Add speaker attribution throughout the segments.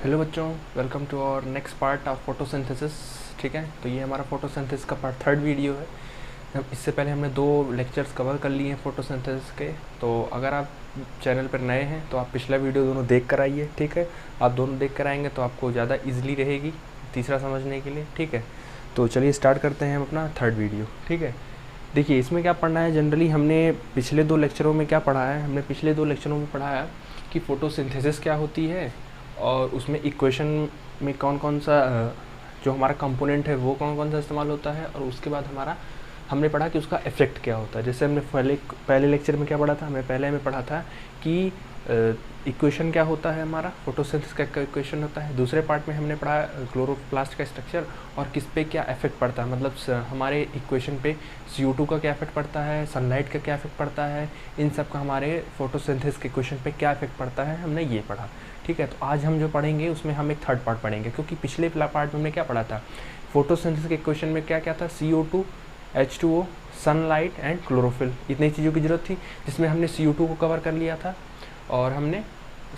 Speaker 1: Hello बच्चों, welcome to our next part of photosynthesis. ठीक है, तो ये हमारा फोटोसिंथेसिस का पार्ट थर्ड वीडियो है। इससे पहले हमने 2 लेक्चर्स कवर कर लिए हैं फोटोसिंथेसिस के। तो अगर आप चैनल पर नए हैं तो आप पिछला वीडियो दोनों देख कर आइए। ठीक है, आप दोनों देख कर आएंगे तो आपको ज़्यादा ईजिली रहेगी तीसरा समझने के लिए। ठीक है, तो चलिए स्टार्ट करते हैं हम अपना थर्ड वीडियो। ठीक है, देखिए इसमें क्या पढ़ना है। जनरली हमने पिछले 2 लेक्चरों में क्या पढ़ा है, हमने पिछले 2 लेक्चरों में पढ़ा है कि फोटोसिंथेसिस क्या होती है और उसमें इक्वेशन में कौन कौन सा जो हमारा कंपोनेंट है वो कौन कौन सा इस्तेमाल होता है, और उसके बाद हमने पढ़ा कि उसका इफ़ेक्ट क्या होता है। जैसे हमने पहले लेक्चर में क्या पढ़ा था, हमें पढ़ा था कि इक्वेशन क्या होता है, हमारा फोटोसिंथेसिस का इक्वेशन होता है। दूसरे पार्ट में हमने पढ़ा क्लोरोप्लास्ट का स्ट्रक्चर और किस पे क्या इफेक्ट पड़ता है, मतलब हमारे इक्वेशन पे CO2 का क्या इफेक्ट पड़ता है, सनलाइट का क्या इफेक्ट पड़ता है, इन सब का हमारे फोटोसिंथेसिस के इक्वेशन पे क्या इफेक्ट पड़ता है, हमने ये पढ़ा। ठीक है, तो आज हम जो पढ़ेंगे उसमें हम एक थर्ड पार्ट पढ़ेंगे, क्योंकि पिछले पार्ट में हमने क्या पढ़ा था, फोटोसिंथेसिस के इक्वेशन में क्या क्या था, CO2, H2O, sunlight and chlorophyll, इतनी चीज़ों की ज़रूरत थी, जिसमें हमने CO2 को कवर कर लिया था और हमने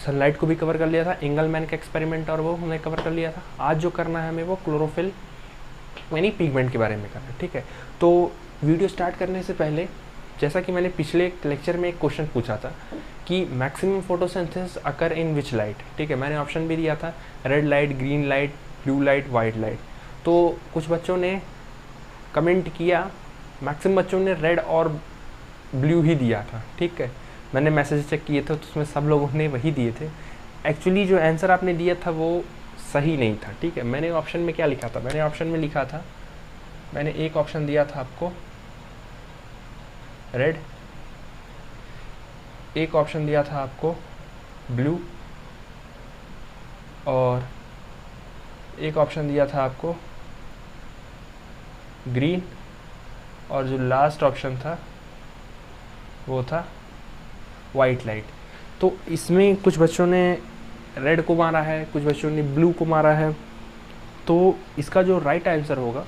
Speaker 1: सनलाइट को भी कवर कर लिया था, एंगलमैन का एक्सपेरिमेंट और वो हमने कवर कर लिया था। आज जो करना है हमें वो क्लोरोफिल यानी पिगमेंट के बारे में करना है। ठीक है, तो वीडियो स्टार्ट करने से पहले, जैसा कि मैंने पिछले लेक्चर में एक क्वेश्चन पूछा था कि maximum photosynthesis occur in which light. ठीक है, मैंने ऑप्शन भी दिया था, red light, green light, blue light, white light. तो कुछ बच्चों ने कमेंट किया, मैक्सिमम बच्चों ने रेड और ब्लू ही दिया था। ठीक है, मैंने मैसेज चेक किए थे तो उसमें सब लोगों ने वही दिए थे। एक्चुअली जो आंसर आपने दिया था वो सही नहीं था। ठीक है, मैंने ऑप्शन में क्या लिखा था, मैंने ऑप्शन में लिखा था, मैंने एक ऑप्शन दिया था आपको रेड, एक ऑप्शन दिया था आपको ब्लू और एक ऑप्शन दिया था आपको ग्रीन, और जो लास्ट ऑप्शन था वो था वाइट लाइट। तो इसमें कुछ बच्चों ने रेड को मारा है, कुछ बच्चों ने ब्लू को मारा है, तो इसका जो राइट आंसर होगा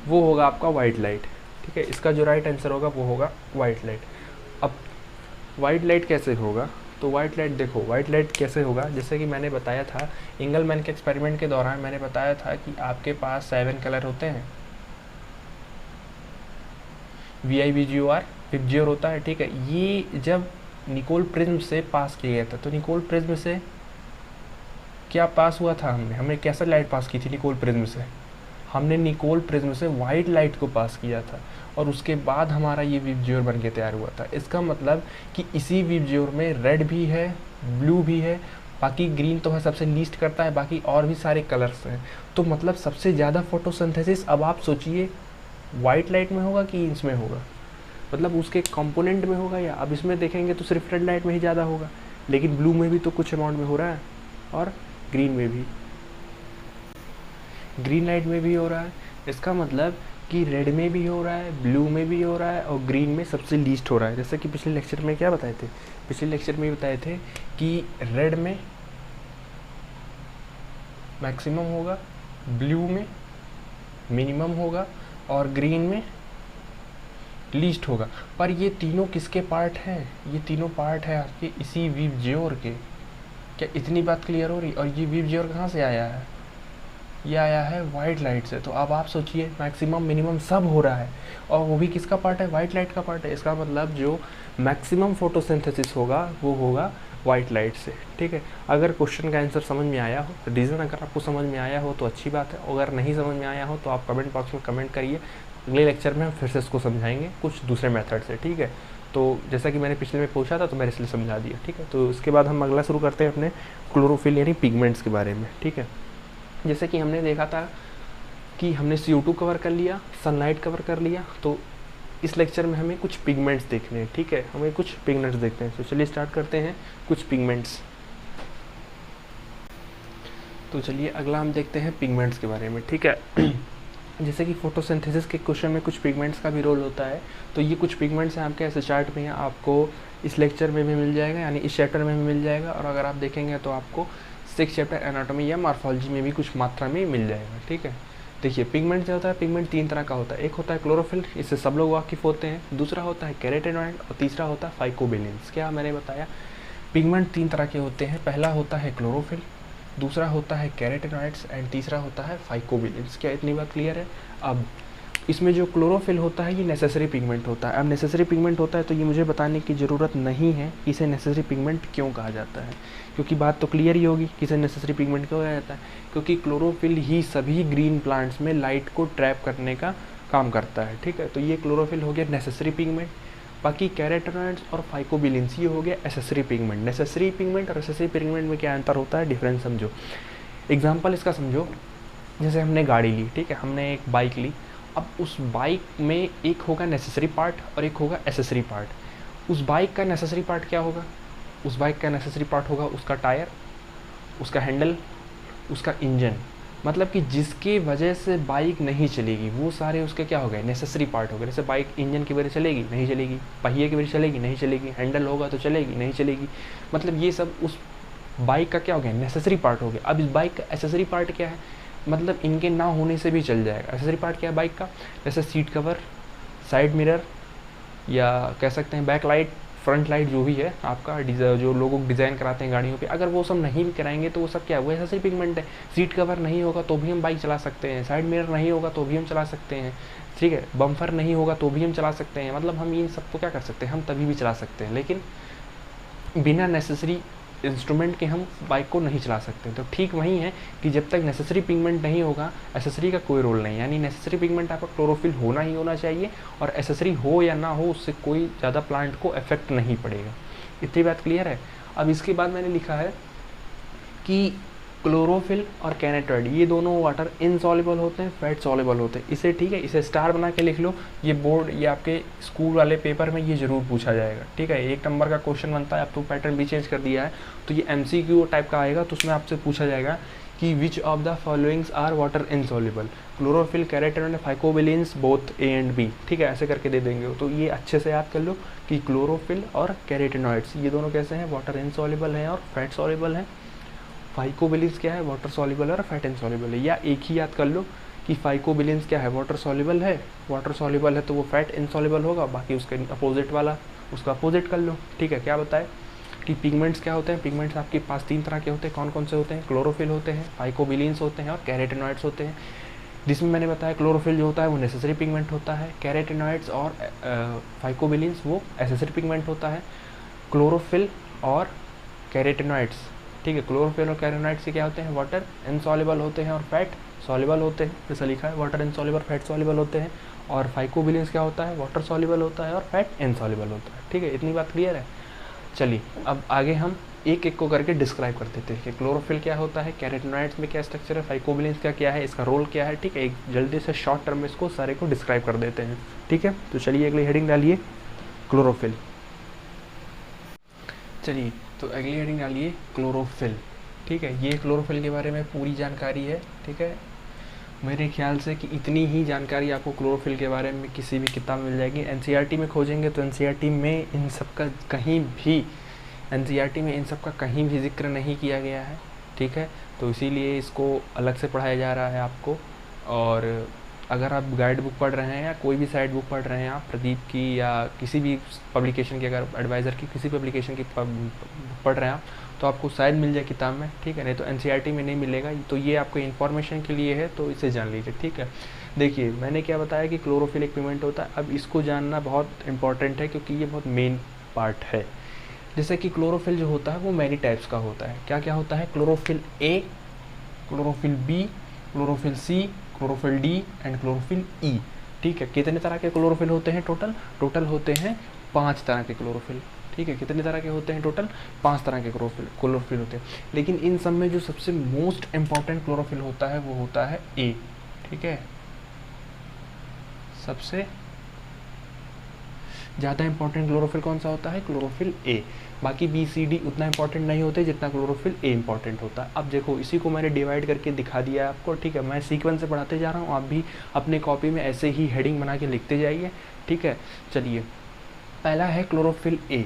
Speaker 1: वो होगा आपका वाइट लाइट। ठीक है, इसका जो राइट आंसर होगा वो होगा वाइट लाइट। अब वाइट लाइट कैसे होगा, तो वाइट लाइट देखो, वाइट लाइट कैसे होगा, जैसे कि मैंने बताया था एंगलमैन के एक्सपेरिमेंट के दौरान, मैंने बताया था कि आपके पास 7 कलर होते हैं, VIVGOR विबजियोर होता है। ठीक है, ये जब निकोल प्रिज्म से पास किया गया था, तो निकोल प्रिज्म से क्या पास हुआ था, हमने कैसा लाइट पास की थी निकोल प्रिज्म से, हमने निकोल प्रिज्म से वाइट लाइट को पास किया था, और उसके बाद हमारा ये विबजियोर बन के तैयार हुआ था। इसका मतलब कि इसी विबजियोर में रेड भी है, ब्लू भी है, बाकी ग्रीन तो है सबसे लीस्ट करता है, बाकी और भी सारे कलर्स हैं। तो मतलब सबसे ज़्यादा फोटोसिंथेसिस अब आप सोचिए वाइट लाइट में होगा कि इसमें होगा, मतलब उसके कंपोनेंट में होगा, या अब इसमें देखेंगे तो सिर्फ रेड लाइट में ही ज़्यादा होगा, लेकिन ब्लू में भी तो कुछ अमाउंट में हो रहा है और ग्रीन में भी, ग्रीन लाइट में भी हो रहा है। इसका मतलब कि रेड में भी हो रहा है, ब्लू में भी हो रहा है और ग्रीन में सबसे लीस्ट हो रहा है। जैसे कि पिछले लेक्चर में क्या बताए थे, पिछले लेक्चर में बताए थे कि रेड में मैक्सिमम होगा, ब्लू में मिनिमम होगा और ग्रीन में लीस्ट होगा। पर ये तीनों किसके पार्ट हैं, ये तीनों पार्ट है आपके इसी विबजियोर के। क्या इतनी बात क्लियर हो रही? और ये विबजियोर कहाँ से आया है, ये आया है वाइट लाइट से। तो अब आप सोचिए मैक्सिमम मिनिमम सब हो रहा है, और वो भी किसका पार्ट है, वाइट लाइट का पार्ट है। इसका मतलब जो मैक्सिमम फोटोसिंथेसिस होगा वो होगा वाइट लाइट से। ठीक है, अगर क्वेश्चन का आंसर समझ में आया हो, रीज़न अगर आपको समझ में आया हो तो अच्छी बात है, अगर नहीं समझ में आया हो तो आप कमेंट बॉक्स में कमेंट करिए, अगले लेक्चर में हम फिर से इसको समझाएंगे कुछ दूसरे मेथड से। ठीक है, तो जैसा कि मैंने पिछले में पूछा था तो मैंने इसलिए समझा दिया। ठीक है, तो इसके बाद हम अगला शुरू करते हैं अपने क्लोरोफिल यानी पिगमेंट्स के बारे में। ठीक है, जैसे कि हमने देखा था कि हमने CO2 कवर कर लिया, सनलाइट कवर कर लिया, तो इस लेक्चर में हमें कुछ पिगमेंट्स देखने हैं। ठीक है, हमें कुछ पिगमेंट्स देखते हैं, तो चलिए स्टार्ट करते हैं कुछ पिगमेंट्स। तो चलिए अगला हम देखते हैं पिगमेंट्स के बारे में। ठीक है, जैसे कि फोटोसिंथेसिस के क्वेश्चन में कुछ पिगमेंट्स का भी रोल होता है, तो ये कुछ पिगमेंट्स हैं आपके ऐसे चार्ट में हैं, आपको इस लेक्चर में भी मिल जाएगा, यानी इस चैप्टर में भी मिल जाएगा, और अगर आप देखेंगे तो आपको 6 चैप्टर एनाटॉमी या मॉर्फोलॉजी में भी कुछ मात्रा में मिल जाएगा। ठीक है, देखिए पिगमेंट जो होता है, पिगमेंट 3 तरह का होता है। एक होता है क्लोरोफिल, इससे सब लोग वाकिफ़ होते हैं, दूसरा होता है कैरोटेनॉइड और तीसरा होता है फाइकोबिलिन्स। क्या मैंने बताया, पिगमेंट 3 तरह के होते हैं। पहला होता है क्लोरोफिल, दूसरा होता है कैरोटीनॉइड्स एंड तीसरा होता है फाइकोबिलिन्स। क्या इतनी बात क्लियर है? अब इसमें जो क्लोरोफिल होता है ये नेसेसरी पिगमेंट होता है। अब नेसेसरी पिगमेंट होता है तो ये मुझे बताने की ज़रूरत नहीं है कि इसे नेसेसरी पिगमेंट क्यों कहा जाता है, क्योंकि बात तो क्लियर ही होगी कि इसे नेसेसरी पिगमेंट क्यों कहा जाता है, क्योंकि क्लोरोफिल ही सभी ग्रीन प्लांट्स में लाइट को ट्रैप करने का काम करता है। ठीक है, तो ये क्लोरोफिल हो गया नेसेसरी पिगमेंट। बाकी कैरोटीनॉइड्स और फाइकोबिलिन्स ये हो गया एसेसरी पिगमेंट। नेसेसरी पिगमेंट और एसेसरी पिगमेंट में क्या अंतर होता है, डिफरेंस समझो। एग्जाम्पल इसका समझो, जैसे हमने गाड़ी ली, ठीक है, हमने एक बाइक ली। अब उस बाइक में एक होगा नेसेसरी पार्ट और एक होगा एसेसरी पार्ट। उस बाइक का नेसेसरी पार्ट क्या होगा? उस बाइक का नेसेसरी पार्ट होगा उसका टायर, उसका हैंडल, उसका इंजन। मतलब कि जिसके वजह से बाइक नहीं चलेगी वो सारे उसके क्या हो गए, नेसेसरी पार्ट हो गए। जैसे बाइक इंजन की वजह चलेगी, नहीं चलेगी, पहिए की वजह चलेगी, नहीं चलेगी, हैंडल होगा तो चलेगी, नहीं चलेगी। मतलब ये सब उस बाइक का क्या हो गया, नेसेसरी पार्ट हो गया। अब इस बाइक का एसेसरी पार्ट क्या है, मतलब इनके ना होने से भी चल जाएगा। एसेसरी पार्ट क्या है बाइक का? जैसे सीट कवर, साइड मिरर, या कह सकते हैं बैक लाइट, फ्रंट लाइट, जो भी है आपका जो लोगों डिज़ाइन कराते हैं गाड़ियों पे, अगर वो सब नहीं भी कराएंगे तो वो सब क्या है, वो एसेसरी पिगमेंट है। सीट कवर नहीं होगा तो भी हम बाइक चला सकते हैं, साइड मिरर नहीं होगा तो भी हम चला सकते हैं, ठीक है, बम्फर नहीं होगा तो भी हम चला सकते हैं। मतलब हम इन सबको क्या कर सकते हैं, हम तभी भी चला सकते हैं, लेकिन बिना नेसेसरी इंस्ट्रूमेंट के हम बाइक को नहीं चला सकते। तो ठीक वही है कि जब तक नेसेसरी पिगमेंट नहीं होगा, एसेसरी का कोई रोल नहीं। यानी नेसेसरी पिगमेंट आपका क्लोरोफिल होना ही होना चाहिए, और एसेसरी हो या ना हो उससे कोई ज़्यादा प्लांट को इफेक्ट नहीं पड़ेगा। इतनी बात क्लियर है? अब इसके बाद मैंने लिखा है कि क्लोरोफिल और कैरोटीनॉइड ये दोनों वाटर इनसॉल्युबल होते हैं, फैट सॉल्युबल होते हैं। इसे ठीक है, इसे स्टार बना के लिख लो। ये बोर्ड, ये आपके स्कूल वाले पेपर में ये ज़रूर पूछा जाएगा। ठीक है, 1 नंबर का क्वेश्चन बनता है। अब तो पैटर्न भी चेंज कर दिया है, तो ये MCQ टाइप का आएगा। तो उसमें आपसे पूछा जाएगा कि which of the followings are water insoluble, chlorophyll, carotenoid, phycobilins, both A and B। ठीक है, ऐसे करके दे देंगे। तो ये अच्छे से याद कर लो कि क्लोरोफिल और कैरोटीनॉइड्स ये दोनों कैसे हैं, वाटर इनसॉल्युबल हैं और फैट सॉल्युबल हैं। फाइकोबिलिन्स क्या है, वाटर सॉल्युबल और फैट इनसॉल्युबल है। या एक ही याद कर लो कि फाइकोबिलिन्स क्या है, वाटर सॉल्युबल है, वाटर सॉल्युबल है तो वो फैट इनसॉल्युबल होगा। बाकी उसके अपोजिट वाला, उसका अपोजिट कर लो। ठीक है, क्या बताए कि पिगमेंट्स क्या होते हैं? पिगमेंट्स आपके पास 3 तरह के होते हैं। कौन कौन से होते हैं? क्लोरोफिल होते हैं, फाइकोबिलिन्स होते हैं और कैरोटीनॉइड्स होते हैं। जिसमें मैंने बताया क्लोरोफिल जो होता है वो नेसेसरी पिगमेंट होता है, कैरोटीनॉइड्स और फाइकोबिलिन्स वो एसेसरी पिगमेंट होता है। क्लोरोफिल और कैरोटीनॉइड्स, ठीक है, क्लोरोफिल और कैरोटीनॉइड्स से क्या होते हैं, वाटर इनसॉल्युबल होते हैं और फैट सॉल्युबल होते हैं। जैसा लिखा है, वाटर इनसॉल्युबल, फैट सॉल्युबल होते हैं। और फाइकोबिलिन्स क्या होता है, वाटर सॉल्युबल होता है और फैट इनसॉल्युबल होता है। ठीक है, इतनी बात क्लियर है? चलिए अब आगे हम एक एक को करके डिस्क्राइब कर देते हैं कि क्लोरोफिल क्या होता है, कैरोटीनॉइड्स में क्या स्ट्रक्चर है, फाइकोबिलिन्स का क्या है, इसका रोल क्या है। ठीक है, एक जल्दी से शॉर्ट टर्म में इसको सारे को डिस्क्राइब कर देते हैं। ठीक है, तो चलिए अगली हेडिंग डालिए, क्लोरोफिल। चलिए तो अगली हेडिंग डालिए, क्लोरोफिल। ठीक है, ये क्लोरोफिल के बारे में पूरी जानकारी है। ठीक है, मेरे ख्याल से कि इतनी ही जानकारी आपको क्लोरोफिल के बारे में किसी भी किताब में मिल जाएगी। NCERT में खोजेंगे तो NCERT में इन सब का कहीं भी जिक्र नहीं किया गया है। ठीक है, तो इसीलिए इसको अलग से पढ़ाया जा रहा है आपको। और अगर आप गाइड बुक पढ़ रहे हैं या कोई भी साइड बुक पढ़ रहे हैं आप, प्रदीप की या किसी भी पब्लिकेशन की, अगर एडवाइज़र की किसी पब्लिकेशन की पढ़ रहे हैं आप, तो आपको शायद मिल जाए किताब में। ठीक है, नहीं तो NCERT में नहीं मिलेगा। तो ये आपको इन्फॉर्मेशन के लिए है, तो इसे जान लीजिए। ठीक है, देखिए मैंने क्या बताया कि क्लोरोफिल एक पिगमेंट होता है। अब इसको जानना बहुत इंपॉर्टेंट है क्योंकि ये बहुत मेन पार्ट है। जैसे कि क्लोरोफिल जो होता है वो मैनी टाइप्स का होता है। क्या क्या होता है? Chlorophyll A, chlorophyll B, chlorophyll C, chlorophyll D and chlorophyll E। ठीक है, कितने तरह के क्लोरोफिल होते हैं टोटल होते हैं 5 तरह के क्लोरोफिल। ठीक है, कितने तरह के होते हैं टोटल? 5 तरह के क्लोरोफिल होते हैं। लेकिन इन सब में जो सबसे मोस्ट इम्पॉर्टेंट क्लोरोफिल होता है वो होता है A। ठीक है, सबसे ज़्यादा इंपॉर्टेंट क्लोरोफिल कौन सा होता है? Chlorophyll A। बाकी B, C, D उतना इंपॉर्टेंट नहीं होते जितना क्लोरोफिल A इंपॉर्टेंट होता है। अब देखो इसी को मैंने डिवाइड करके दिखा दिया है आपको। ठीक है, मैं सीक्वेंस से पढ़ाते जा रहा हूँ, आप भी अपने कॉपी में ऐसे ही हेडिंग बना के लिखते जाइए। ठीक है, चलिए पहला है क्लोरोफिल A।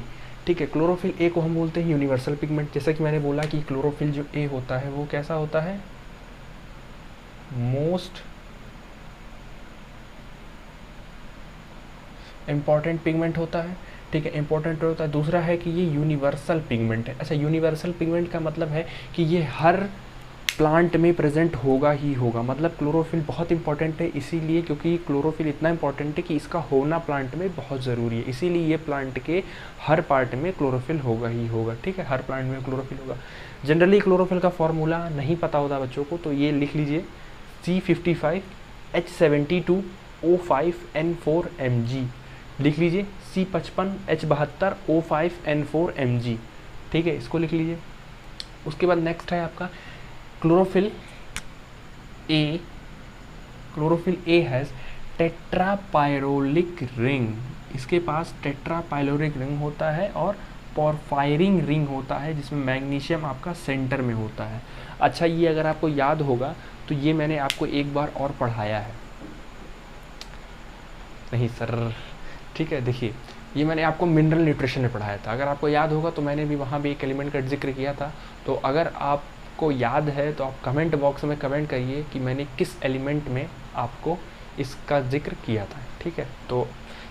Speaker 1: ठीक है, क्लोरोफिल A को हम बोलते हैं यूनिवर्सल पिगमेंट। जैसा कि मैंने बोला कि क्लोरोफिल जो A होता है वो कैसा होता है? मोस्ट इम्पॉर्टेंट पिगमेंट होता है। ठीक है, इंपॉर्टेंट होता है। दूसरा है कि ये यूनिवर्सल पिगमेंट है। अच्छा, यूनिवर्सल पिगमेंट का मतलब है कि ये हर प्लांट में प्रेजेंट होगा ही होगा। मतलब क्लोरोफिल बहुत इंपॉर्टेंट है इसीलिए, क्योंकि क्लोरोफिल इतना इंपॉर्टेंट है कि इसका होना प्लांट में बहुत ज़रूरी है, इसीलिए ये प्लांट के हर पार्ट में क्लोरोफिल होगा ही होगा। ठीक है, हर प्लांट में क्लोरोफिल होगा। जनरली क्लोरोफिल का फॉर्मूला नहीं पता होता बच्चों को, तो ये लिख लीजिए C55H72O5N4Mg, लिख लीजिए C55H72O5N4Mg। ठीक है, इसको लिख लीजिए। उसके बाद नेक्स्ट है आपका chlorophyll A. Chlorophyll A has tetrapyrrolic ring. इसके पास टेट्रापायरोलिक रिंग होता है और पॉरफायरिंग रिंग होता है, जिसमें मैग्नीशियम आपका सेंटर में होता है। अच्छा, ये अगर आपको याद होगा तो ये मैंने आपको एक बार और पढ़ाया है। नहीं सर, ठीक है, देखिए ये मैंने आपको मिनरल न्यूट्रिशन में पढ़ाया था। अगर आपको याद होगा तो मैंने भी वहाँ भी एक एलिमेंट का जिक्र किया था। तो अगर आपको याद है तो आप कमेंट बॉक्स में कमेंट करिए कि मैंने किस एलिमेंट में आपको इसका जिक्र किया था। ठीक है, तो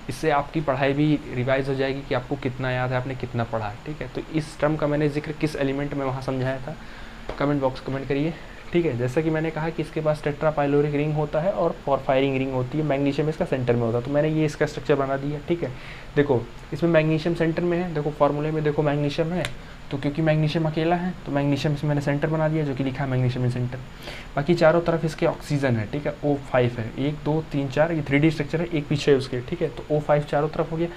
Speaker 1: इससे आपकी पढ़ाई भी रिवाइज हो जाएगी कि आपको कितना याद है, आपने कितना पढ़ा है। ठीक है, तो इस टर्म का मैंने जिक्र किस एलिमेंट में वहाँ समझाया था, कमेंट बॉक्स कमेंट करिए। ठीक है, जैसा कि मैंने कहा कि इसके पास टेट्रापायलोरिक रिंग होता है और पॉरफायरिंग रिंग होती है, मैग्नीशियम इसका सेंटर में होता है। तो मैंने ये इसका स्ट्रक्चर बना दिया। ठीक है, देखो इसमें मैग्नीशियम सेंटर में है, देखो फॉर्मूले में देखो मैग्नीशियम है, तो क्योंकि मैग्नीशियम अकेला है तो मैग्नीशियम इसमें मैंने सेंटर बना दिया, जो कि लिखा है मैग्नीशियम सेंटर। बाकी चारों तरफ इसके ऑक्सीजन है। ठीक है, O5 है, 1 2 3 4, ये 3D स्ट्रक्चर है, एक पीछे है उसके। ठीक है, तो O5 चारों तरफ हो गया।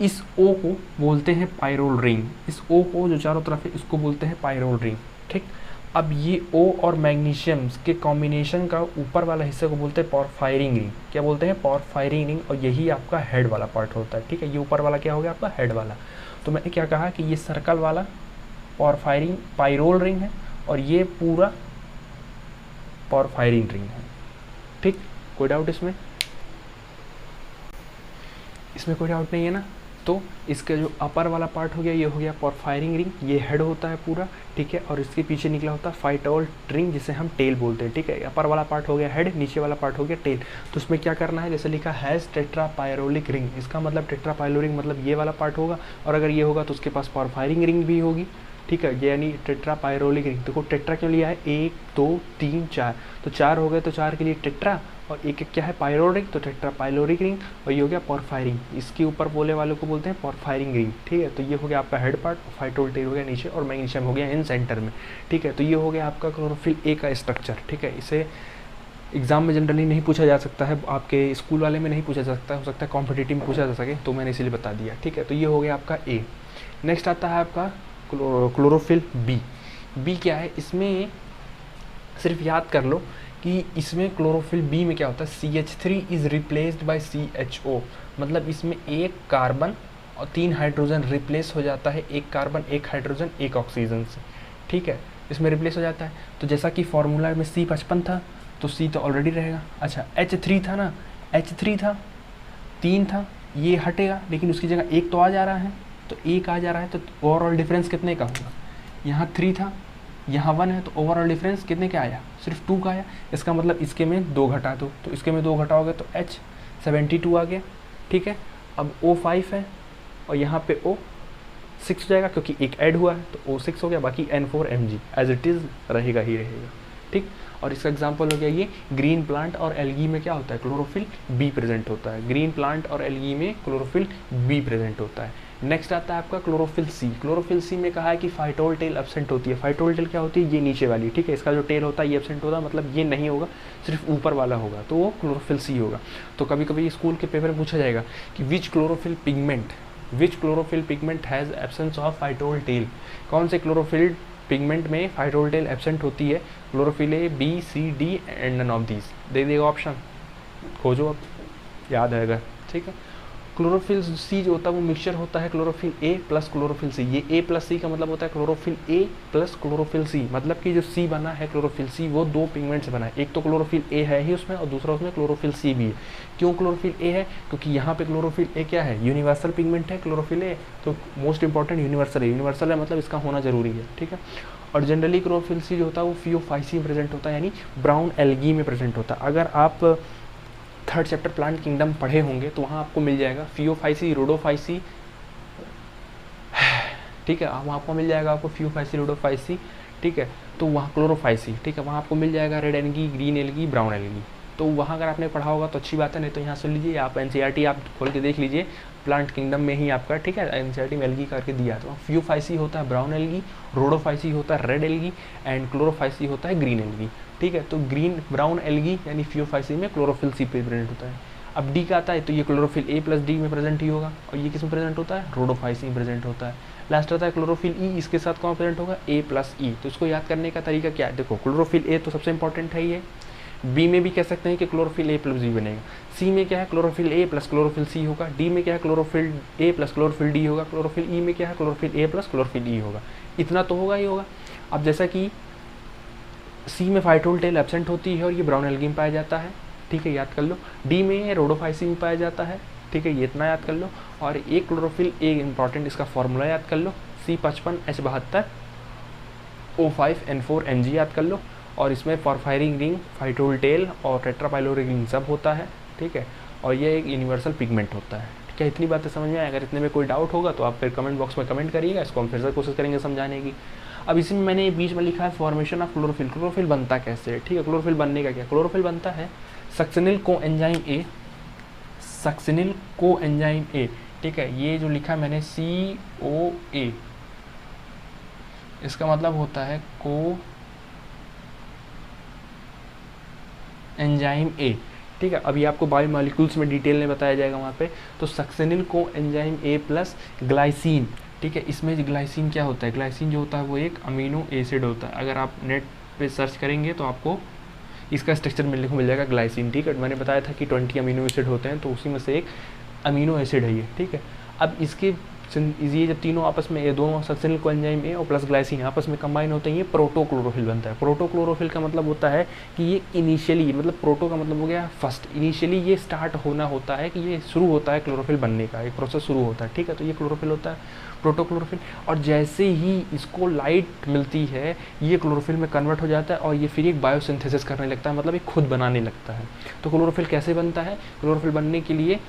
Speaker 1: इस O को बोलते हैं पायरोल रिंग, इस O को जो चारों तरफ है इसको बोलते हैं पायरोल रिंग। ठीक, अब ये O और मैग्नीशियम के कॉम्बिनेशन का ऊपर वाला हिस्से को बोलते हैं पॉरफायरिंग रिंग। क्या बोलते हैं? पॉरफायरिंग रिंग। और यही आपका हेड वाला पार्ट होता है। ठीक है, ये ऊपर वाला क्या हो गया आपका? हेड वाला। तो मैंने क्या कहा कि ये सर्कल वाला पॉरफायरिंग पायरोल रिंग है और ये पूरा पॉरफायरिंग रिंग है। ठीक, कोई डाउट इसमें? इसमें कोई डाउट नहीं है ना? तो इसका जो अपर वाला पार्ट हो गया, ये हो गया पॉरफायरिंग रिंग, ये हेड होता है पूरा। ठीक है, और इसके पीछे निकला होता है फाइटोल रिंग, जिसे हम टेल बोलते हैं। ठीक है, अपर वाला पार्ट हो गया हेड, नीचे वाला पार्ट हो गया टेल। तो उसमें क्या करना है, जैसे लिखा हैज़ टेट्रापायरोलिक रिंग, इसका मतलब टेट्रापायरोलिक मतलब ये वाला पार्ट होगा, और अगर ये होगा तो उसके पास पॉरफायरिंग रिंग भी होगी। ठीक है, यानी टेट्रापायरोलिक रिंग। देखो टेट्रा क्यों लिया है? 1 2 3 4, तो 4 हो गए, तो 4 के लिए टेट्रा, और एक एक क्या है? पायरोलिक, तो टेट्रापायरोलिक रिंग। और ये हो गया पॉरफायरिंग, इसके ऊपर बोले वाले को बोलते हैं पॉरफायरिंग रिंग। ठीक है, तो ये हो गया आपका हेड पार्ट, फाइटोल टेल हो गया नीचे, और मैग्नीशियम हो गया इन सेंटर में। ठीक है, तो ये हो गया आपका क्लोरोफिल ए का स्ट्रक्चर। ठीक है, इसे एग्जाम में जनरली नहीं पूछा जा सकता है, आपके स्कूल वाले में नहीं पूछा जा सकता, हो सकता है कॉम्पिटिटिव में पूछा जा सके, तो मैंने इसलिए बता दिया। ठीक है, तो ये हो गया आपका ए। नेक्स्ट आता है आपका क्लोरोफिल बी। बी क्या है? इसमें सिर्फ याद कर लो कि इसमें क्लोरोफिल बी में क्या होता है, CH3 is replaced by CHO। मतलब इसमें एक कार्बन और 3 हाइड्रोजन रिप्लेस हो जाता है, एक कार्बन एक हाइड्रोजन एक ऑक्सीजन से। ठीक है, इसमें रिप्लेस हो जाता है। तो जैसा कि फॉर्मूला में C55 था, तो C तो ऑलरेडी रहेगा। अच्छा, H3 था ना, H3 था, 3 था, ये हटेगा, लेकिन उसकी जगह एक तो आ जा रहा है, तो एक आ जा रहा है, तो ओवरऑल डिफरेंस कितने का होगा? यहाँ 3 था, यहाँ 1 है, तो ओवरऑल डिफरेंस कितने का आया? सिर्फ 2 का आया। इसका मतलब इसके में 2 घटा दो, तो इसके में 2 घटाओगे तो H72 आ गया। ठीक है, अब O5 है और यहाँ पे O6 हो जाएगा, क्योंकि एक ऐड हुआ है तो O6 हो गया, बाकी N4Mg एज इट इज़ रहेगा ही रहेगा। ठीक, और इसका एग्जांपल हो गया ये ग्रीन प्लांट और एल्गी में क्या होता है? क्लोरोफिल बी प्रेजेंट होता है। ग्रीन प्लांट और एल्गी में क्लोरोफिल बी प्रेजेंट होता है। नेक्स्ट आता है आपका क्लोरोफिल सी। क्लोरोफिल सी में कहा है कि फाइटोल टेल एब्सेंट होती है। फाइटोल टेल क्या होती है? ये नीचे वाली। ठीक है, इसका जो टेल होता है ये एब्सेंट होता है, मतलब ये नहीं होगा, सिर्फ ऊपर वाला होगा, तो वो क्लोरोफिल सी होगा। तो कभी कभी स्कूल के पेपर में पूछा जाएगा कि which chlorophyll pigment has absence of phytol tail. कौन से क्लोरोफिल पिगमेंट में फाइटोल टेल एब्सेंट होती है? Chlorophyll A, B, C, D and none of these. दे देगा ऑप्शन, खोजो अब, याद है अगर। ठीक है, क्लोरोफिल सी जो होता है वो मिक्सचर होता है क्लोरोफिल ए प्लस क्लोरोफिल सी। ये ए प्लस सी का मतलब होता है क्लोरोफिल ए प्लस क्लोरोफिल सी। मतलब कि जो सी बना है क्लोरोफिल सी, वो 2 पिगमेंट से बना है। एक तो क्लोरोफिल ए है ही उसमें, और दूसरा उसमें क्लोरोफिल सी भी है। क्यों क्लोरोफिल ए है? क्योंकि यहाँ पे क्लोरोफिल ए क्या है? यूनिवर्सल पिगमेंट है क्लोरोफिल ए, तो मोस्ट इंपॉर्टेंट यूनिवर्सल है। यूनिवर्सल है मतलब इसका होना जरूरी है। ठीक है, और जनरली क्लोरोफिल सी जो होता है वो फियोफाइसी में प्रेजेंट होता है, यानी ब्राउन एल्गी में प्रेजेंट होता है। अगर आप 3rd चैप्टर प्लांट किंगडम पढ़े होंगे तो वहाँ आपको मिल जाएगा फियोफाइसी, रोडोफाइसी। ठीक है, वहाँ आपको मिल जाएगा आपको फियोफाइसी, रोडोफाइसी, ठीक है, तो वहाँ क्लोरोफाइसी, ठीक है, वहाँ आपको मिल जाएगा red algae, green algae, brown algae. तो वहाँ अगर आपने पढ़ा होगा तो अच्छी बात है, नहीं तो यहाँ सुन लीजिए, आप एनसीईआरटी आप खोल के देख लीजिए, प्लांट किंगडम में ही आपका, ठीक है, एनसीईआरटी में एल्गी करके दिया। तो फ्यूफाइसी होता है ब्राउन एल्गी, रोडोफाइसी होता है रेड एल्गी, एंड क्लोरोफाइसी होता है ग्रीन एल्गी। ठीक है, तो ग्रीन ब्राउन एल्गी यानी फ्यूफाइसी में क्लोरोफिल सी प्रेजेंट होता है। अब डी का आता है तो ये क्लोरोफिल ए प्लस डी में प्रेजेंट ही होगा, और ये किस में प्रेजेंट होता है, रोडोफाइसी में प्रेजेंट होता है। लास्ट आता है क्लोरोफिल ई, इसके साथ कौन प्रेजेंट होगा, ए प्लस ई। तो इसको याद करने का तरीका क्या है, देखो क्लोरोफिल ए तो सबसे इंपॉर्टेंट है ये, बी में भी कह सकते हैं कि क्लोरोफिल ए प्लस बी बनेगा, सी में क्या है क्लोरोफिल ए प्लस क्लोरोफिल सी होगा, डी में क्या है क्लोरोफिल ए प्लस क्लोरोफिल डी होगा, क्लोरोफिल ई में क्या है क्लोरोफिल ए प्लस क्लोरोफिल ई होगा। इतना तो होगा ही होगा। अब जैसा कि सी में फाइटोल टेल एब्सेंट होती है और ये ब्राउन एल्गी में पाया जाता है, ठीक है, याद कर लो। डी में रोडोफाइसी में पाया जाता है, ठीक है, ये इतना याद कर लो। और एक क्लोरोफिल ए इंपॉर्टेंट, इसका फॉर्मूला याद कर लो, C55H72O5N4Mg याद कर लो। और इसमें फॉरफायरिंग रिंग, फाइटोल टेल और टेट्रापाइलोरिक रिंग सब होता है, ठीक है, और ये एक यूनिवर्सल पिगमेंट होता है। ठीक है, इतनी बातें समझ में आए? अगर इतने में कोई डाउट होगा तो आप फिर कमेंट बॉक्स में कमेंट करिएगा, इसको हम फिर से कोशिश करेंगे समझाने की। अब इसी में मैंने बीच में लिखा है फॉर्मेशन ऑफ क्लोरोफिल। क्लोरोफिल बनता कैसे है, ठीक है, क्लोरोफिल बनने का क्या, क्लोरोफिल बनता है सक्सिनिल को एंजाइम ए, सक्सिनिल को एंजाइम ए, ठीक है, ये जो लिखा मैंने COA, इसका मतलब होता है को एंजाइम ए, ठीक है। अभी आपको बायोमोलिक्यूल्स में डिटेल में बताया जाएगा वहाँ पे। तो सक्सेनिल को एंजाइम ए प्लस ग्लाइसिन, ठीक है, इसमें ग्लाइसिन क्या होता है, ग्लाइसिन जो होता है वो एक अमीनो एसिड होता है। अगर आप नेट पे सर्च करेंगे तो आपको इसका स्ट्रक्चर मिलने को मिल जाएगा ग्लाइसिन, ठीक है। मैंने बताया था कि 20 अमीनो एसिड होते हैं, तो उसी में से एक अमीनो एसिड है ये, ठीक है। अब इसके ये जब तीनों आपस में, ये दोनों सक्सेनिल कोएंजाइम ए और प्लस ग्लाइसिन आपस में कंबाइन होते हैं, ये प्रोटोक्लोरोफिल बनता है। प्रोटोक्लोरोफिल का मतलब होता है कि ये इनिशियली, मतलब प्रोटो का मतलब हो गया फर्स्ट, इनिशियली ये स्टार्ट होना होता है कि ये शुरू होता है क्लोरोफिल बनने का, एक प्रोसेस शुरू होता है, ठीक है। तो ये क्लोरोफिल होता है, प्रोटोक्लोरोफिल। और जैसे ही इसको लाइट मिलती है ये क्लोरोफिल में कन्वर्ट हो जाता है और ये फिर एक बायोसिंथेसिस करने लगता है, मतलब ये खुद बनाने लगता है। तो क्लोरोफिल कैसे बनता है, क्लोरोफिल बनने के लिए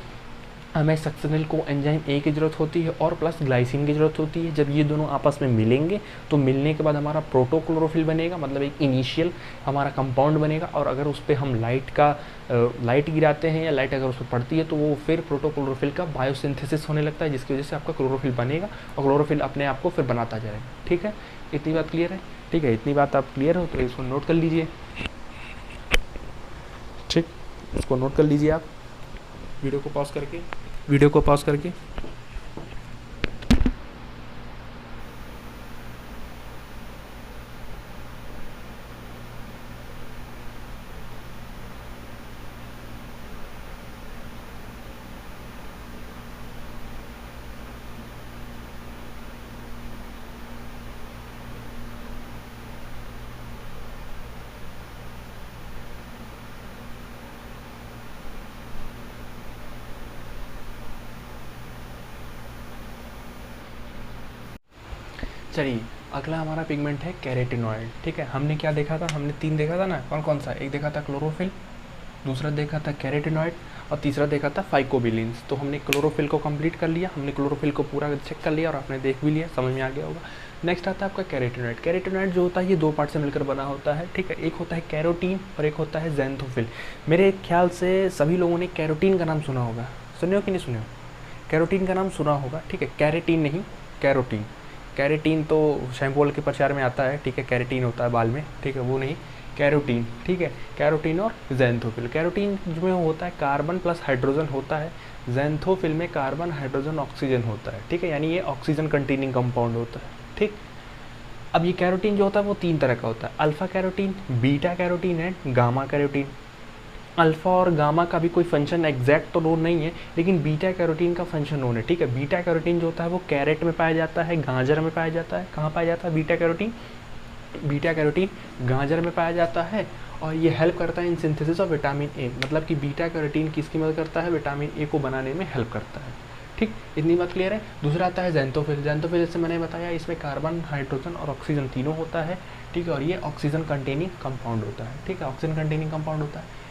Speaker 1: हमें सक्सेनिल को एंजाइम ए की ज़रूरत होती है और प्लस ग्लाइसिन की ज़रूरत होती है। जब ये दोनों आपस में मिलेंगे तो मिलने के बाद हमारा प्रोटोक्लोरोफिल बनेगा, मतलब एक इनिशियल हमारा कंपाउंड बनेगा। और अगर उस पर हम लाइट गिराते हैं या लाइट अगर उस पर पड़ती है तो वो फिर प्रोटोक्लोरोफिल का बायोसिंथेसिस होने लगता है, जिसकी वजह से आपका क्लोरोफिल बनेगा और क्लोरोफिल अपने आप को फिर बनाता जाएगा, ठीक है। इतनी बात क्लियर है, ठीक है, इतनी बात आप क्लियर हो तो इसको नोट कर लीजिए, ठीक, इसको नोट कर लीजिए आप वीडियो को पॉज करके। चलिए, अगला हमारा पिगमेंट है कैरोटीनॉइड, ठीक है। हमने क्या देखा था, हमने 3 देखा था ना, कौन कौन सा, एक देखा था क्लोरोफिल, दूसरा देखा था कैरोटीनॉइड और तीसरा देखा था फाइकोबिलिन्स। तो हमने क्लोरोफिल को कंप्लीट कर लिया, हमने क्लोरोफिल को पूरा चेक कर लिया और आपने देख भी लिया, समझ में आ गया होगा। नेक्स्ट आता है आपका कैरोटीनॉइड। कैरोटीनॉइड जो होता है ये 2 पार्ट से मिलकर बना होता है, ठीक है। एक होता है कैरोटीन और एक होता है ज़ैंथोफिल। मेरे ख्याल से सभी लोगों ने कैरोटीन का नाम सुना होगा, सुने हो कि नहीं सुने हो, कैरोटीन का नाम सुना होगा, ठीक है, कैरेटीन नहीं, कैरोटीन। कैरेटीन तो शैम्पूल के प्रचार में आता है, ठीक है, कैरेटीन होता है बाल में, ठीक है, वो नहीं, कैरोटीन, ठीक है। कैरोटीन और ज़ैंथोफिल। कैरोटीन में होता है कार्बन प्लस हाइड्रोजन होता है, ज़ैंथोफिल में कार्बन हाइड्रोजन ऑक्सीजन होता है, ठीक है, यानी ये ऑक्सीजन कंटेनिंग कंपाउंड होता है, ठीक। अब ये कैरोटीन जो होता है वो 3 तरह का होता है, alpha carotene, beta carotene and gamma carotene. Alpha और गामा का भी कोई फंक्शन एग्जैक्ट तो नोन नहीं है, लेकिन बीटा कैरोटीन का फंक्शन नोन है, ठीक है। बीटा कैरोटीन जो होता है वो कैरेट में पाया जाता है, गाजर में पाया जाता है। कहाँ पाया जाता है बीटा कैरोटीन, बीटा कैरोटीन गाजर में पाया जाता है और ये हेल्प करता है in synthesis of vitamin A, मतलब कि बीटा कैरोटीन किसकी मदद करता है, विटामिन ए को बनाने में हेल्प करता है, ठीक। इतनी बात क्लियर है। दूसरा आता है ज़ैंथोफिल। ज़ैंथोफिल जैसे मैंने बताया इसमें कार्बन हाइड्रोजन और ऑक्सीजन तीनों होता है, ठीक है, और ये ऑक्सीजन कंटेनिंग कंपाउंड होता है, ठीक है, ऑक्सीजन कंटेनिंग कंपाउंड होता है।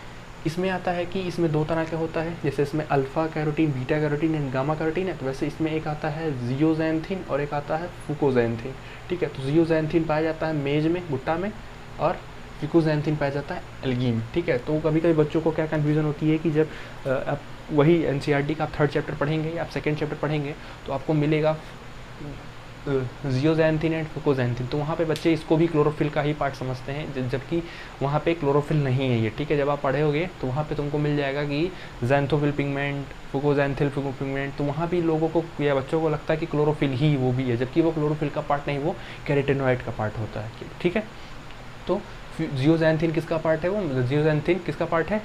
Speaker 1: इसमें आता है कि इसमें दो तरह का होता है, जैसे इसमें alpha carotene, beta carotene and gamma carotene है, तो वैसे इसमें एक आता है जियोजैंथिन और एक आता है फुकोजैंथिन। ठीक है, तो जियोजैंथिन पाया जाता है मेज में, भुट्टा में, और फिकोजैंथिन पाया जाता है एल्गी में। ठीक है, तो कभी कभी बच्चों को क्या कन्फ्यूज़न होती है कि जब आप वही एनसीईआरटी का आप थर्ड चैप्टर पढ़ेंगे या आप सेकेंड चैप्टर पढ़ेंगे तो आपको मिलेगा जियोजैंथिन एंड फुकोजैंथिन, तो वहाँ पे बच्चे इसको भी क्लोरोफिल का ही पार्ट समझते हैं, जबकि वहाँ पे क्लोरोफिल नहीं है ये। ठीक है, जब आप पढ़े होगे तो वहाँ पे तुमको मिल जाएगा कि जैंथोफिल पिगमेंट, फुकोजैंथिल पिगमेंट, तो वहाँ भी लोगों को या बच्चों को लगता है कि क्लोरोफिल ही वो भी है, जबकि वो क्लोरोफिल का पार्ट नहीं, वो कैरोटेनॉइड का पार्ट होता है। ठीक है, तो जियोजैंथिन किसका पार्ट है? वो जियोजैंथिन किसका पार्ट है?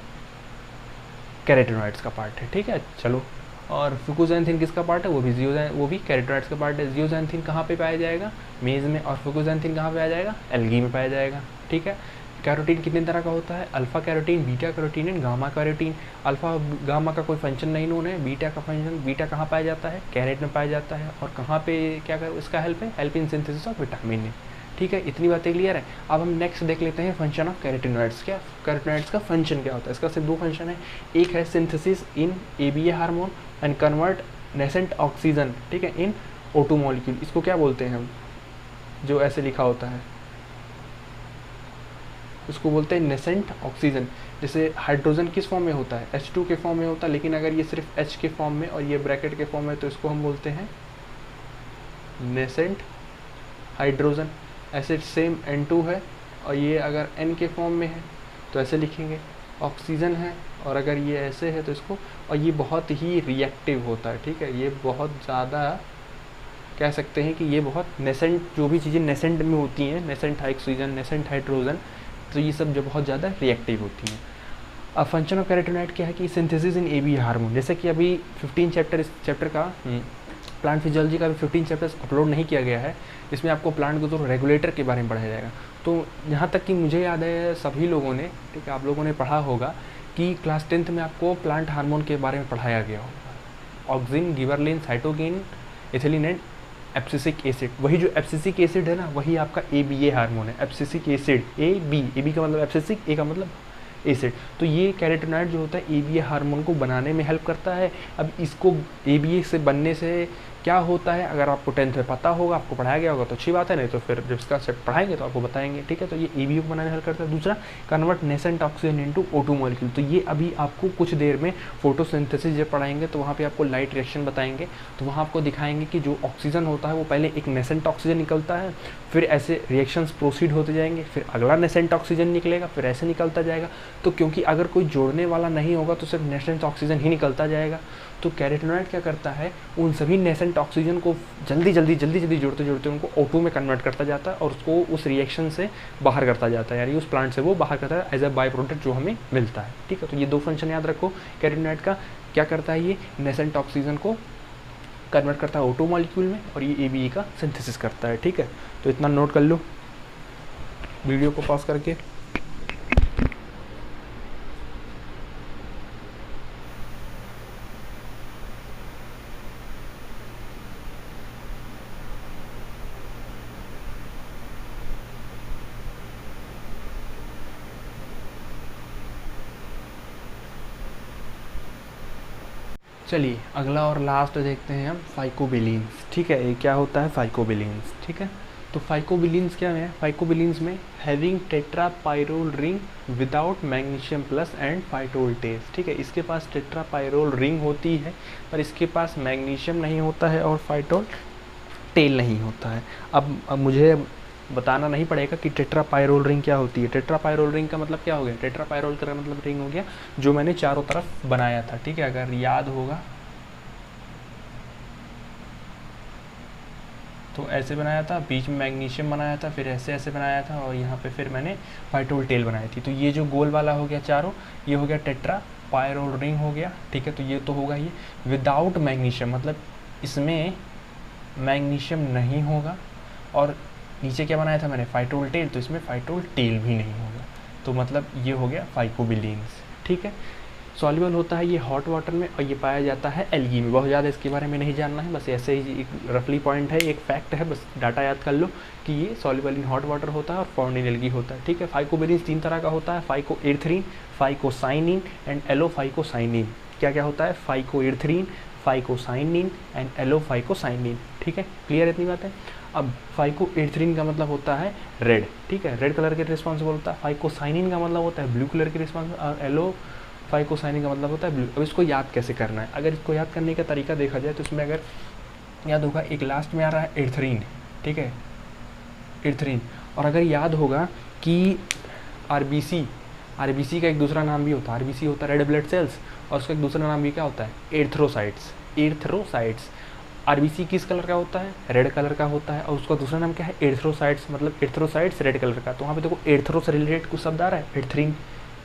Speaker 1: कैरोटेनॉइड्स का पार्ट है। ठीक है, चलो, और फुकोजैंथिन किसका पार्ट है? वो भी कैरोटेनॉइड्स का पार्ट है। जियोजैंथिन कहाँ पे पाया जाएगा? मेज में। और फुकोजैंथिन कहाँ पे पाया जाएगा? एल्गी में पाया जाएगा। ठीक है, कैरोटीन कितने तरह का होता है? Alpha carotene, beta carotene and gamma carotene. Alpha gamma का कोई फंक्शन नहीं नोन है। बीटा का फंक्शन, बीटा कहाँ पाया जाता है? कैरेट में पाया जाता है। और कहाँ पे क्या कर इसका हेल्प है? Help in synthesis of vitamin A. ठीक है, इतनी बातें क्लियर है। अब हम नेक्स्ट देख लेते हैं फंक्शन ऑफ कैरोटेनॉइड्स। क्या कैरोटेनॉइड्स का फंक्शन क्या होता है? इसका सिर्फ दो फंक्शन है, एक है synthesis in ABA hormone and convert nascent oxygen, ठीक है, इन O2 मॉलिक्यूल। इसको क्या बोलते हैं हम, जो ऐसे लिखा होता है, इसको बोलते हैं नेसेंट ऑक्सीजन। जैसे हाइड्रोजन किस फॉर्म में होता है? H2 के फॉर्म में होता है, लेकिन अगर ये सिर्फ H के फॉर्म में और ये ब्रैकेट के फॉर्म में, तो इसको हम बोलते हैं नेसेंट हाइड्रोजन। ऐसे सेम N2 है और ये अगर N के फॉर्म में है तो ऐसे लिखेंगे ऑक्सीजन है, और अगर ये ऐसे है तो इसको, और ये बहुत ही रिएक्टिव होता है। ठीक है, ये बहुत ज़्यादा कह सकते हैं कि ये बहुत नेसेंट, जो भी चीज़ें नेसेंट में होती हैं, नेसेंट ऑक्सीजन, नेसेंट हाइड्रोजन, तो ये सब जो बहुत ज़्यादा रिएक्टिव होती हैं। अब फंक्शन ऑफ कैरोटेनॉइड क्या है कि सिंथेसिस इन एबीए हार्मोन, जैसे कि अभी 15 चैप्टर, इस चैप्टर का प्लांट फिजियोलॉजी का भी 15 चैप्टर्स अपलोड नहीं किया गया है। इसमें आपको प्लांट ग्रोथ और रेगुलेटर के बारे में पढ़ाया जाएगा। तो यहाँ तक कि मुझे याद है सभी लोगों ने, ठीक है, आप लोगों ने पढ़ा होगा कि क्लास 10th में आपको प्लांट हार्मोन के बारे में पढ़ाया गया होगा। Auxin, gibberellin, cytokinin, ethylene and abscisic acid. वही जो एब्सिसिक एसिड है ना, वही आपका एबीए हार्मोन है। एब्सिसिक एसिड, ए बी का मतलब एब्सिसिक, ए का मतलब एसिड। तो ये कैरोटेनॉइड जो होता है एबीए हार्मोन को बनाने में हेल्प करता है। अब इसको एबीए से बनने से क्या होता है, अगर आपको 10th में पता होगा, आपको पढ़ाया गया होगा तो अच्छी बात है, नहीं तो फिर जब इसका सेट पढ़ाएंगे तो आपको बताएंगे। ठीक है, तो ये एबीए को बनाने में हेल्प करता है। दूसरा, convert nascent oxygen into O2 molecule. तो ये अभी आपको कुछ देर में फोटोसिंथेसिस जब पढ़ाएंगे तो वहाँ पे आपको लाइट रिएक्शन बताएंगे, तो वहाँ आपको दिखाएंगे कि जो ऑक्सीजन होता है वो पहले एक नेसेंट ऑक्सीजन निकलता है, फिर ऐसे रिएक्शंस प्रोसीड होते जाएंगे, फिर अगला नेसेंट ऑक्सीजन निकलेगा, फिर ऐसे निकलता जाएगा। तो क्योंकि अगर कोई जोड़ने वाला नहीं होगा तो सिर्फ नेसेंट ऑक्सीजन ही निकलता जाएगा। तो कैरोटेनॉइड क्या करता है, उन सभी नेसेंट ऑक्सीजन को जल्दी जल्दी जोड़ते उनको O2 में कन्वर्ट करता जाता है और उसको उस रिएक्शन से बाहर करता जाता है, यानी उस प्लांट से वो बाहर करता है एज अ बाय प्रोडक्ट जो हमें मिलता है। ठीक है, तो ये दो फंक्शन याद रखो कैरोटेनॉइड का। क्या करता है, ये नेसेंट ऑक्सीजन को कन्वर्ट करता है O2 मॉलिक्यूल में, और ये एबीए का सिंथेसिस करता है। ठीक है, तो इतना नोट कर लो वीडियो को पॉज करके। चलिए अगला और लास्ट देखते हैं हम, फाइकोबिलीन्स। ठीक है, ये क्या होता है फाइकोबिलीन्स? ठीक है, तो फाइकोबिलीन्स क्या है? फाइकोबिलीन्स में having tetrapyrrole ring without magnesium plus and phytol tails. ठीक है, इसके पास टेट्रापाइरोल रिंग होती है पर इसके पास मैग्नीशियम नहीं होता है और फाइटोल टेल नहीं होता है। अब मुझे बताना नहीं पड़ेगा कि टेट्रापाइरोल रिंग क्या होती है। टेट्रापाइरोल रिंग का मतलब क्या हो गया? टेट्रापाइरोल का मतलब रिंग हो गया जो मैंने चारों तरफ बनाया था। ठीक है, अगर याद होगा तो ऐसे बनाया था, बीच में मैग्नीशियम बनाया था, फिर ऐसे ऐसे बनाया था, और यहाँ पे फिर मैंने फाइटोल टेल बनाई थी। तो ये जो गोल वाला हो गया चारों, ये हो गया टेट्रापाइरोल रिंग हो गया। ठीक है, तो ये तो होगा ये विदाउट मैग्नीशियम, मतलब इसमें मैग्नीशियम नहीं होगा, और नीचे क्या बनाया था मैंने? फाइटोल टेल, तो इसमें फाइटोल टेल भी नहीं होगा। तो मतलब ये हो गया फाइकोबिलीन्स। ठीक है, सॉल्युबल होता है ये हॉट वाटर में और ये पाया जाता है एल्गी में। बहुत ज़्यादा इसके बारे में नहीं जानना है, बस ऐसे ही एक रफली पॉइंट है, एक फैक्ट है, बस डाटा याद कर लो कि ये सॉल्युबल इन हॉट वाटर होता है और फाउंड इन एल्गी होता है। ठीक है, फाइकोबिलिन्स 3 तरह का होता है, फाइकोएरिथ्रिन, फाइकोसाइनिन एंड एलोफाइकोसाइनिन। क्या क्या होता है? Phycoerythrin, phycocyanin and एलोफाइकोसाइनिन। ठीक है, क्लियर इतनी बात है। अब फाइकोएरिथ्रिन का मतलब होता है रेड, ठीक है, रेड कलर के रिस्पॉन्सिबल होता है। फाइकोसाइनिन का मतलब होता है ब्लू कलर के रिस्पॉन्सिबल, और एलोफाइकोसाइनिन का मतलब होता है ब्लू। अब इसको याद कैसे करना है? अगर इसको याद करने का तरीका देखा जाए तो इसमें अगर याद होगा एक लास्ट में आ रहा है एरिथ्रिन, ठीक है, एरिथ्रिन। और अगर याद होगा कि आरबीसी का एक दूसरा नाम भी होता है, आरबीसी होता है रेड ब्लड सेल्स, और उसका एक दूसरा नाम भी क्या होता है? एरिथ्रोसाइट्स। आरबीसी किस कलर का होता है? रेड कलर का होता है, और उसका दूसरा नाम क्या है? एरिथ्रोसाइट्स, मतलब एरिथ्रोसाइट्स रेड कलर का। तो वहाँ पे देखो एरिथ्रो से रिलेटेड कुछ शब्द आ रहा है, एरिथ्रिन,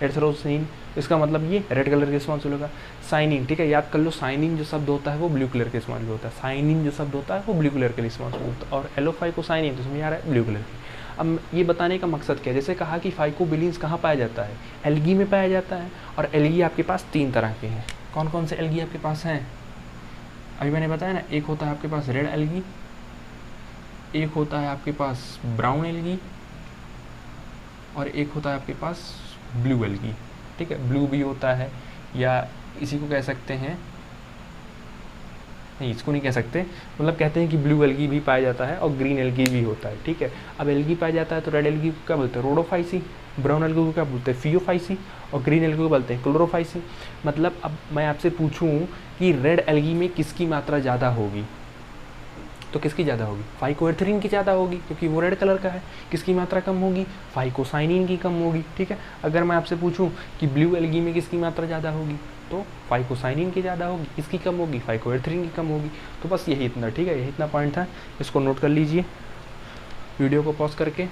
Speaker 1: एरिथ्रोसिन, इसका मतलब ये रेड कलर के रिस्पॉन्सिबल होगा। साइनिन, ठीक है, याद कर लो, साइनिन जो शब्द होता है वो ब्लू कलर के रिस्पॉन्सिबल होता है, साइनिन जो शब्द होता है वो ब्लू कलर के रिस्पॉन्सिबल होता है, और एलोफाइकोसाइनिन तो इसमें आ रहा है ब्लू कलर की। अब ये बताने का मकसद क्या है? जैसे कहा कि फाइकोबिलिन्स कहाँ पाया जाता है? एल्गी में पाया जाता है, और एल्गी आपके पास 3 तरह के हैं। कौन कौन से एल्गी आपके पास हैं? अभी मैंने बताया ना, एक होता है आपके पास रेड एल्गी, एक होता है आपके पास ब्राउन एल्गी, और एक होता है आपके पास ब्लू एल्गी। ठीक है, ब्लू भी होता है, या इसी को कह सकते हैं, नहीं इसको नहीं कह सकते, मतलब कहते हैं कि ब्लू एल्गी भी पाया जाता है और ग्रीन एल्गी भी होता है। ठीक है, अब एल्गी पाया जाता है तो रेड एल्गी को क्या बोलते हैं? रोडोफाइसी, ब्राउन एल्गी को क्या बोलते हैं? फियोफाइसी, और ग्रीन एल्गी को बोलते हैं क्लोरोफाइसी। मतलब अब मैं आपसे पूछूं कि रेड एल्गी में किसकी मात्रा ज़्यादा होगी, तो किसकी ज़्यादा होगी? फाइकोएरिथ्रिन की ज़्यादा होगी क्योंकि वो रेड कलर का है। किसकी मात्रा कम होगी? फाइकोसाइनिन की कम होगी। ठीक है, अगर मैं आपसे पूछूं कि ब्लू एल्गी में किसकी मात्रा ज़्यादा होगी, तो फाइकोसाइनिन की ज़्यादा होगी। किसकी कम होगी? फाइकोएरिथ्रिन की कम होगी। तो बस यही इतना, ठीक है, यही इतना पॉइंट था, इसको नोट कर लीजिए वीडियो को पॉज करके।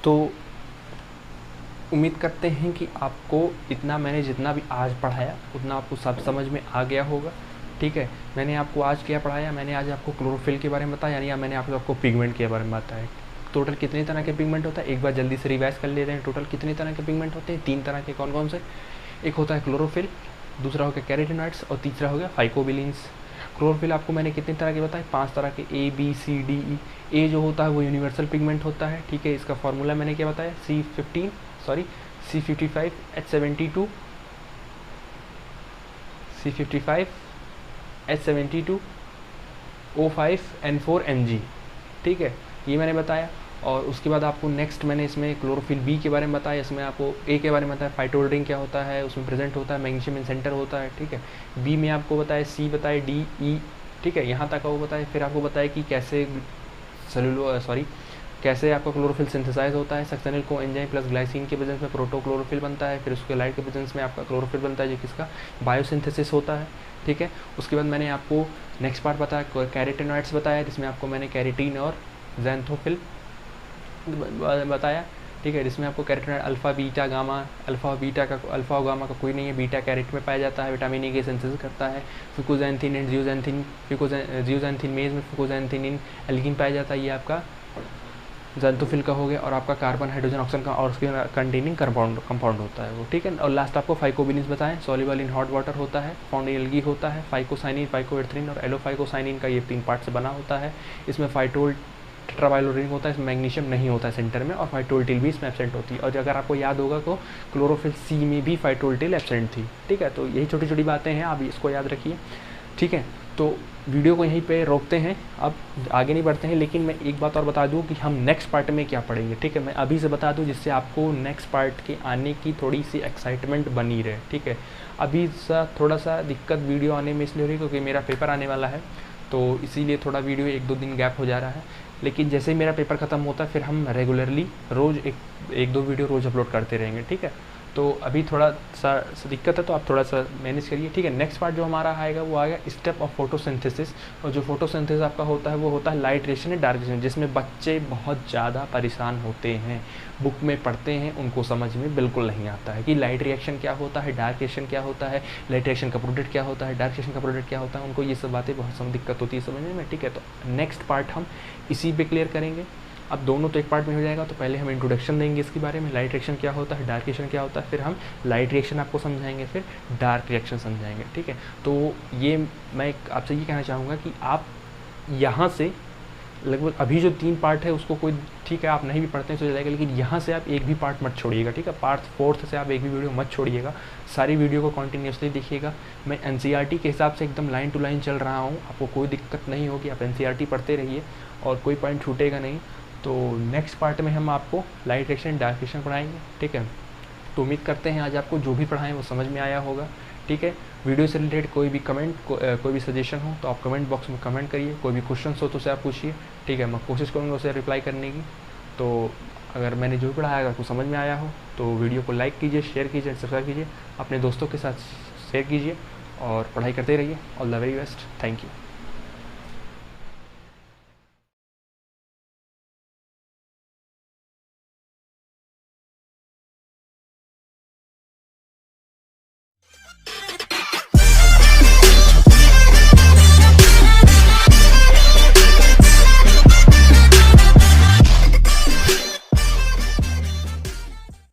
Speaker 1: तो उम्मीद करते हैं कि आपको इतना मैंने जितना भी आज पढ़ाया उतना आपको सब समझ में आ गया होगा। ठीक है, मैंने आपको आज क्या पढ़ाया? मैंने आज आपको क्लोरोफिल के बारे में बताया, यानी मैंने आपको पिगमेंट के बारे में बताया। टोटल कितने तरह के पिगमेंट होता है, एक बार जल्दी से रिवाइज कर लेते हैं। टोटल कितने तरह के पिगमेंट होते हैं? 3 तरह के। कौन कौन से? एक होता है क्लोरोफिल, दूसरा हो गया कैरोटीनॉइड्स, और तीसरा हो गया फाइकोबिलिन्स। क्लोरोफिल आपको मैंने कितने तरह के बताए? 5 तरह के, A B C D E। ए जो होता है वो यूनिवर्सल पिगमेंट होता है। ठीक है, इसका फॉर्मूला मैंने क्या बताया? C55 H72 C55 H72 O5 N4 Mg। ठीक है, ये मैंने बताया। और उसके बाद आपको नेक्स्ट मैंने इसमें क्लोरोफिल बी के बारे में बताया, इसमें आपको ए के बारे में बताया, फाइटोल्ड्रिन क्या होता है, उसमें प्रेजेंट होता है, मैग्नीशियम इन सेंटर होता है। ठीक है, बी में आपको बताया, सी बताया, डी ई, ठीक है, यहाँ तक वो बताया। फिर आपको बताया कि कैसे कैसे आपका क्लोरोफिल सिंथेसाइज होता है। सक्सेनिल को एंजाइम प्लस ग्लाइसिन के प्रेजेंस में प्रोटोक्लोरोफिल बनता है, फिर उसके लाइट के प्रेजेंस में आपका क्लोरोफिल बनता है, जो किसका बायोसिंथेसिस होता है। ठीक है, उसके बाद मैंने आपको नेक्स्ट पार्ट बताया, कैरोटीनॉइड्स बताया, जिसमें आपको मैंने कैरेटीन और ज़ैंथोफिल बताया। ठीक है, जिसमें आपको carotenoid alpha beta gamma, alpha और गामा का कोई नहीं है, बीटा कैरेट में पाया जाता है, विटामिन ए के सिंथेसिस करता है। फिकोजैंथिन एंड जियोजैंथिन मेज में फिकोजैंथिन इन एल्गिन पाया जाता है, ये आपका ज़ैंथोफिल का हो गया। और आपका कार्बन हाइड्रोजन ऑक्सीजन का और उसके कंटेनिंग कंपाउंड होता है वो। ठीक है, और लास्ट आपको फाइकोबिलिन्स बताएं, सॉल्युबल इन हॉट वाटर होता है, फाउंड इन एल्गी होता है, फाइकोसाइनिन, फाइकोएरिथ्रिन और एलोफाइकोसाइनिन का ये 3 पार्ट से बना होता है। इसमें फाइटोल टेट्राबाइलोरिन होता है, इसमें मैग्नीशियम नहीं होता है सेंटर में, और फाइटोल्टिल भी इसमें एब्सेंट होती है। और अगर आपको याद होगा तो क्लोरोफिल सी में भी फाइटोल्टिल एब्सेंट थी। ठीक है, तो यही छोटी छोटी बातें हैं, आप इसको याद रखिए। ठीक है, तो वीडियो को यहीं पे रोकते हैं, अब आगे नहीं बढ़ते हैं। लेकिन मैं एक बात और बता दूं कि हम नेक्स्ट पार्ट में क्या पढ़ेंगे। ठीक है, मैं अभी से बता दूं जिससे आपको नेक्स्ट पार्ट के आने की थोड़ी सी एक्साइटमेंट बनी रहे। ठीक है, अभी थोड़ा सा दिक्कत वीडियो आने में इसलिए हो रही है क्योंकि मेरा पेपर आने वाला है, तो इसीलिए थोड़ा वीडियो 1-2 दिन गैप हो जा रहा है। लेकिन जैसे ही मेरा पेपर ख़त्म होता है फिर हम रेगुलरली रोज़ एक 2 वीडियो रोज़ अपलोड करते रहेंगे। ठीक है, तो अभी थोड़ा सा दिक्कत है, तो आप थोड़ा सा मैनेज करिए, ठीक है। नेक्स्ट पार्ट जो हमारा आएगा वो आएगा स्टेप ऑफ फोटोसिंथेसिस। और जो फोटोसिंथेसिस आपका होता है वो होता है लाइट रिएक्शन या डार्क रिएक्शन, जिसमें बच्चे बहुत ज़्यादा परेशान होते हैं, बुक में पढ़ते हैं, उनको समझ में बिल्कुल नहीं आता है कि लाइट रिएक्शन क्या होता है, डार्क रिएक्शन क्या होता है, लाइट रिएक्शन का प्रोडक्ट क्या होता है, डार्क रिएक्शन का प्रोडक्ट क्या होता है, उनको ये सब बातें बहुत समय दिक्कत होती है समझने में, ठीक है। तो नेक्स्ट पार्ट हम इसी पे क्लियर करेंगे। अब दोनों तो एक पार्ट में हो जाएगा, तो पहले हम इंट्रोडक्शन देंगे इसके बारे में, लाइट रिएक्शन क्या होता है, डार्क रिएक्शन क्या होता है, फिर हम लाइट रिएक्शन आपको समझाएंगे, फिर डार्क रिएक्शन समझाएंगे, ठीक है। तो ये मैं आपसे ये कहना चाहूँगा कि आप यहाँ से लगभग अभी जो 3 पार्ट है उसको कोई, ठीक है, आप नहीं भी पढ़ते हैं तो जाएगा, लेकिन यहाँ से आप एक भी पार्ट मत छोड़िएगा, ठीक है। पार्ट 4 से आप एक भी वीडियो मत छोड़िएगा, सारी वीडियो को कंटिन्यूसली देखिएगा। मैं एनसीईआरटी के हिसाब से एकदम लाइन टू लाइन चल रहा हूँ, आपको कोई दिक्कत नहीं होगी, आप एनसीईआरटी पढ़ते रहिए और कोई पॉइंट छूटेगा नहीं। तो नेक्स्ट पार्ट में हम आपको लाइट रिएक्शन डार्क रिएक्शन पढ़ाएंगे, ठीक है। तो उम्मीद करते हैं आज आपको जो भी पढ़ाएं वो समझ में आया होगा, ठीक है। वीडियो से रिलेटेड कोई भी कमेंट कोई भी सजेशन हो तो आप कमेंट बॉक्स में कमेंट करिए, कोई भी क्वेश्चन हो तो उसे आप पूछिए, ठीक है। मैं कोशिश करूँगा उसे रिप्लाई करने की। तो अगर मैंने जो भी पढ़ाया आपको समझ में आया हो तो वीडियो को लाइक कीजिए, शेयर कीजिए, सब्सक्राइब कीजिए, अपने दोस्तों के साथ शेयर कीजिए और पढ़ाई करते रहिए। All the very best, thank you.